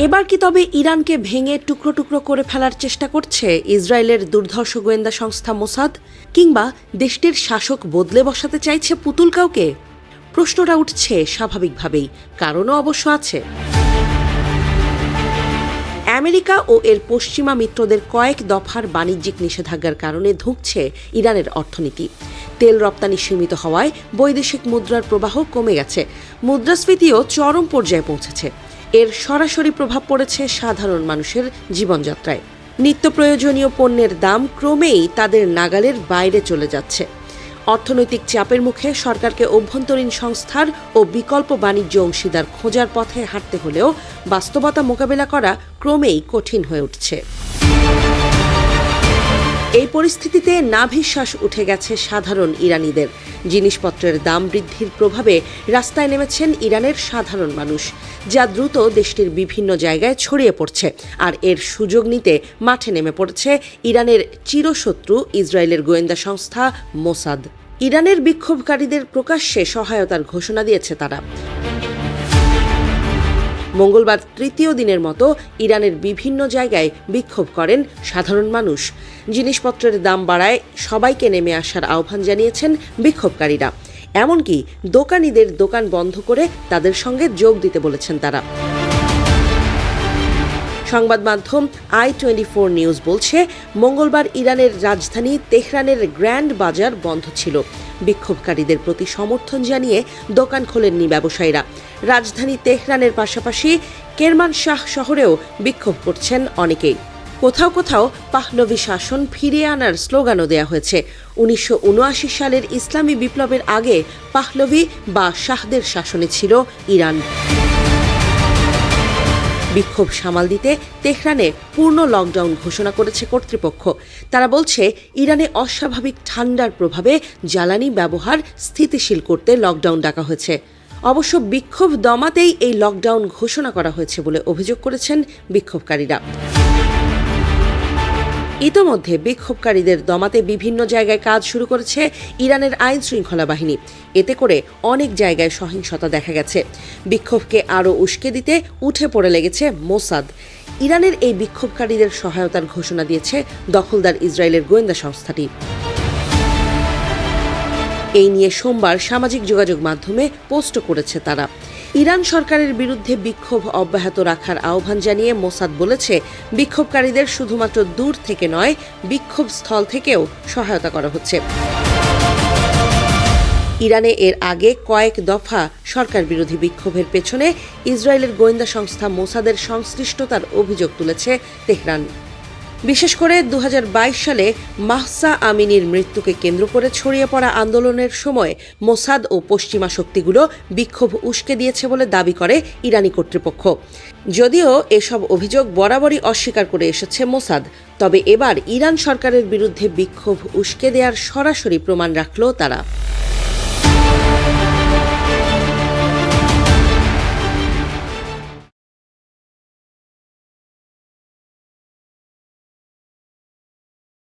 এবার কি তবে ইরানকে ভেঙে টুকরো টুকরো করে ফেলার চেষ্টা করছে ইসরায়েলের দুর্ধর্ষ গোয়েন্দা সংস্থা মোসাদ, কিংবা দেশটির শাসক বদলে বসাতে চাইছে পুতুল কাউকে? প্রশ্নটা উঠছে স্বাভাবিকভাবেই, কারণও অবশ্য আছে। আমেরিকা ও এর পশ্চিমা মিত্রদের কয়েক দফার বাণিজ্যিক নিষেধাজ্ঞার কারণে ধুঁকছে ইরানের অর্থনীতি। তেল রপ্তানি সীমিত হওয়ায় বৈদেশিক মুদ্রার প্রবাহ কমে গেছে, মুদ্রাস্ফীতিও চরম পর্যায়ে পৌঁছেছে। এর সরাসরি প্রভাব পড়েছে সাধারণ মানুষের জীবনযাত্রায়। নিত্য প্রয়োজনীয় পণ্যের দাম ক্রমেই তাদের নাগালের বাইরে চলে যাচ্ছে। অর্থনৈতিক চাপের মুখে সরকারকে অভ্যন্তরীণ সংস্থার ও বিকল্প বাণিজ্য অংশীদার খোঁজার পথে হাঁটতে হলেও বাস্তবতা মোকাবেলা করা ক্রমেই কঠিন হয়ে উঠছে। এই পরিস্থিতিতে নাভিশ্বাস উঠে গেছে সাধারণ ইরানিদের। জিনিসপত্রের দাম বৃদ্ধির প্রভাবে রাস্তায় নেমেছেন ইরানের সাধারণ মানুষ, যা দ্রুত দেশটির বিভিন্ন জায়গায় ছড়িয়ে পড়ছে। আর এর সুযোগ নিতে মাঠে নেমে পড়েছে ইরানের চিরশত্রু ইসরায়েলের গোয়েন্দা সংস্থা মোসাদ। ইরানের বিক্ষোভকারীদের প্রকাশ্যে সহায়তার ঘোষণা দিয়েছে তারা। মঙ্গলবার তৃতীয় দিনের মতো ইরানের বিভিন্ন জায়গায় বিক্ষোভ করেন সাধারণ মানুষ। জিনিসপত্রের দাম বাড়ায় সবাইকে নেমে আসার আহ্বান জানিয়েছেন বিক্ষোভকারীরা। এমনকি দোকানিদের দোকান বন্ধ করে তাদের সঙ্গে যোগ দিতে বলেছেন তারা। সংবাদ মাধ্যম i24 নিউজ বলছে, মঙ্গলবার ইরানের রাজধানী তেহরানের গ্র্যান্ড বাজার বন্ধ ছিল। বিক্ষোভকারীদের প্রতি সমর্থন জানিয়ে দোকান খোলেননি ব্যবসায়ীরা। রাজধানী তেহরানের পাশাপাশি কেরমানশাহ শহরেও বিক্ষোভ করছেন অনেকেই। কোথাও কোথাও পাহলভি শাসন ফিরিয়ে আনার স্লোগানও দেয়া হয়েছে। 1979 সালের ইসলামী বিপ্লবের আগে পাহলভি বা শাহদের শাসনে ছিল ইরান। বিক্ষোভ সামাল দিতে তেহরানে পূর্ণ লকডাউন ঘোষণা করেছে কর্তৃপক্ষ। তারা বলছে, ইরানে অস্বাভাবিক ঠান্ডার প্রভাবে জ্বালানি ব্যবহার স্থিতিশীল করতে লকডাউন ডাকা হয়েছে। অবশ্য বিক্ষোভ দমাতেই এই লকডাউন ঘোষণা করা হয়েছে বলে অভিযোগ করেছেন বিক্ষোভকারীরা। ইতোমধ্যে বিক্ষোভকারীদের দমাতে বিভিন্ন জায়গায় কাজ শুরু করেছে ইরানের আইন শৃঙ্খলা বাহিনী। এতে করে অনেক জায়গায় সহিংসতা দেখা গেছে। বিক্ষোভকে আরও উস্কে দিতে উঠে পড়ে লেগেছে মোসাদ। ইরানের এই বিক্ষোভকারীদের সহায়তার ঘোষণা দিয়েছে দখলদার ইসরায়েলের গোয়েন্দা সংস্থাটি। এই নিয়ে সোমবার সামাজিক যোগাযোগ মাধ্যমে পোস্ট করেছে তারা। ইরান সরকারের বিরুদ্ধে বিক্ষোভ অব্যাহত রাখার আহ্বান জানিয়ে মোসাদ বলেছে, বিক্ষোভকারীদের শুধুমাত্র দূর থেকে নয়, বিক্ষোভ স্থল থেকেও সহায়তা করা হচ্ছে। ইরানে এর আগে কয়েক দফা সরকার বিরোধী বিক্ষোভের পেছনে ইসরায়েলের গোয়েন্দা সংস্থা মোসাদের সংশ্লিষ্টতার অভিযোগ তুলেছে তেহরান। বিশেষ করে 2022 সালে মাহসা আমিনির মৃত্যুকে কেন্দ্র করে ছড়িয়ে পড়া আন্দোলনের সময় মোসাদ ও পশ্চিমা শক্তিগুলো বিক্ষোভ উস্কে দিয়েছে বলে দাবি করে ইরানি কর্তৃপক্ষ। যদিও এসব অভিযোগ বরাবরই অস্বীকার করে এসেছে মোসাদ, তবে এবার ইরান সরকারের বিরুদ্ধে বিক্ষোভ উস্কে দেওয়ার সরাসরি প্রমাণ রাখল তারা।